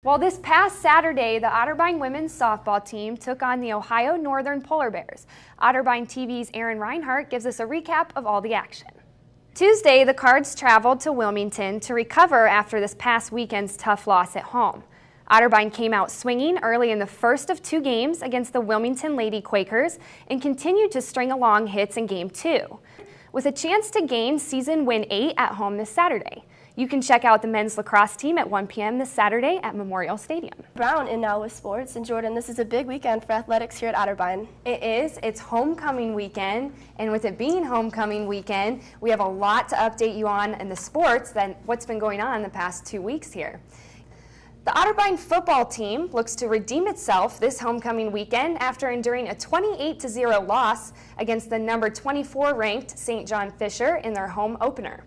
Well, this past Saturday, the Otterbein women's softball team took on the Ohio Northern Polar Bears. Otterbein TV's Aaron Reinhart gives us a recap of all the action. Tuesday, the Cards traveled to Wilmington to recover after this past weekend's tough loss at home. Otterbein came out swinging early in the first of two games against the Wilmington Lady Quakers and continued to string along hits in Game 2, with a chance to gain season win 8 at home this Saturday. You can check out the men's lacrosse team at 1 p.m. this Saturday at Memorial Stadium. Brown in Now with Sports. And Jordan, this is a big weekend for athletics here at Otterbein. It is. It's homecoming weekend, and with it being homecoming weekend, we have a lot to update you on in the sports than what's been going on in the past 2 weeks here. The Otterbein football team looks to redeem itself this homecoming weekend after enduring a 28-0 loss against the number 24 ranked St. John Fisher in their home opener.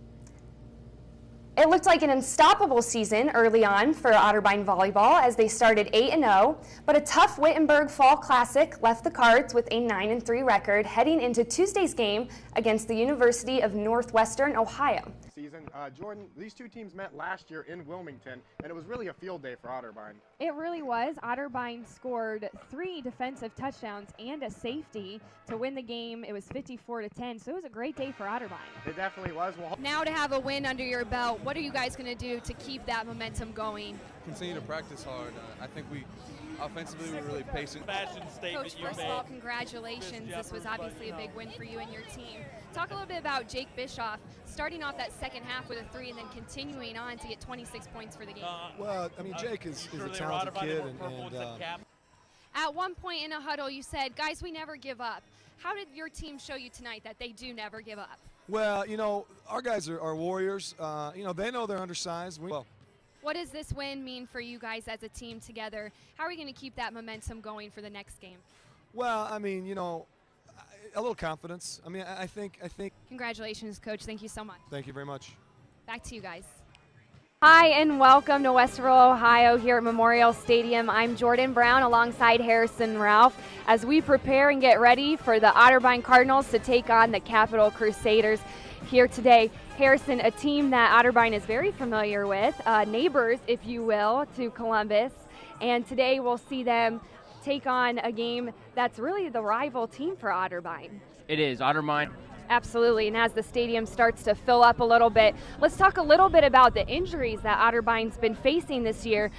It looked like an unstoppable season early on for Otterbein volleyball as they started 8-0, but a tough Wittenberg Fall Classic left the Cards with a 9-3 record heading into Tuesday's game against the University of Northwestern Ohio. Jordan, these two teams met last year in Wilmington, and it was really a field day for Otterbein. It really was. Otterbein scored 3 defensive touchdowns and a safety to win the game. It was 54-10, so it was a great day for Otterbein. It definitely was. Well, now to have a win under your belt, what are you guys going to do to keep that momentum going? Continue to practice hard. I think offensively we're really patient. Coach, first of all, congratulations. This was obviously a big win for you and your team. Talk a little bit about Jake Bischoff starting off that second half with a 3 and then continuing on to get 26 points for the game. Well, I mean, Jake is a talented kid. And at one point in a huddle, you said, guys, we never give up. How did your team show you tonight that they do never give up? Well, you know, our guys are warriors. You know, they know they're undersized. What does this win mean for you guys as a team together? How are we going to keep that momentum going for the next game? Well, I mean, you know, a little confidence. I mean, I think. Congratulations, Coach. Thank you so much. Thank you very much. Back to you guys. Hi, and welcome to Westerville, Ohio, here at Memorial Stadium. I'm Jordan Brown alongside Harrison Ralph as we prepare and get ready for the Otterbein Cardinals to take on the Capital Crusaders here today. Harrison, a team that Otterbein is very familiar with, neighbors, if you will, to Columbus. And today we'll see them take on a game that's really the rival team for Otterbein. It is, Otterbein. Absolutely, and as the stadium starts to fill up a little bit, let's talk a little bit about the injuries that Otterbein's been facing this year.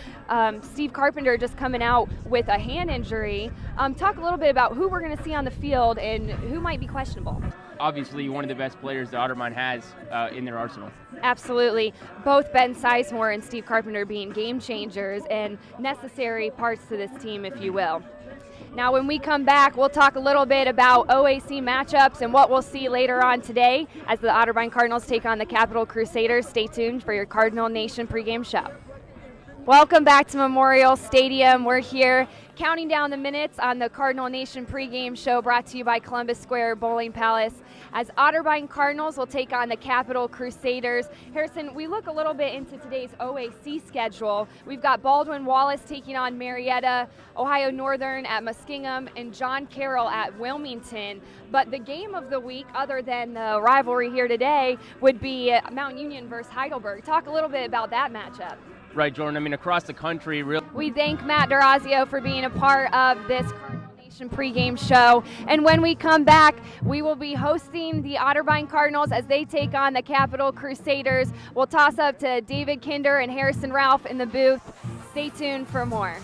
Steve Carpenter just coming out with a hand injury. Talk a little bit about who we're going to see on the field and who might be questionable. Obviously, one of the best players that Otterbein has in their arsenal. Absolutely. Both Ben Sizemore and Steve Carpenter being game changers and necessary parts to this team, if you will. Now, when we come back, we'll talk a little bit about OAC matchups and what we'll see later on today as the Otterbein Cardinals take on the Capital Crusaders. Stay tuned for your Cardinal Nation pregame show. Welcome back to Memorial Stadium. We're here counting down the minutes on the Cardinal Nation pregame show brought to you by Columbus Square Bowling Palace as Otterbein Cardinals will take on the Capital Crusaders. Harrison, we look a little bit into today's OAC schedule. We've got Baldwin Wallace taking on Marietta, Ohio Northern at Muskingum, and John Carroll at Wilmington. But the game of the week, other than the rivalry here today, would be Mount Union versus Heidelberg. Talk a little bit about that matchup. Right, Jordan. I mean, across the country, we thank Matt D'Orazio for being a part of this Cardinal Nation pregame show. And when we come back, we will be hosting the Otterbein Cardinals as they take on the Capital Crusaders. We'll toss up to David Kinder and Harrison Ralph in the booth. Stay tuned for more.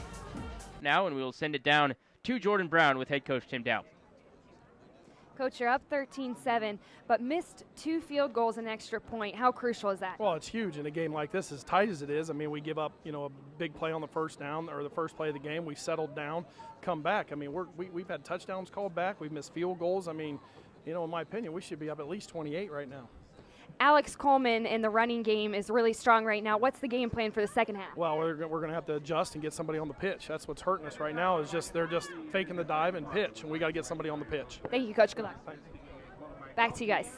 Now, and we will send it down to Jordan Brown with head coach Tim Dow. Coach, you're up 13-7, but missed 2 field goals and extra point. How crucial is that? Well, it's huge in a game like this, as tight as it is. I mean, we give up, you know, a big play on the first down or the first play of the game. We settled down, come back. I mean, we've had touchdowns called back. We've missed field goals. I mean, you know, in my opinion, we should be up at least 28 right now. Alex Coleman in the running game is really strong right now. What's the game plan for the second half? Well, we're going to have to adjust and get somebody on the pitch. That's what's hurting us right now is just they're just faking the dive and pitch, and we got to get somebody on the pitch. Thank you, Coach. Good luck. Thanks. Back to you guys.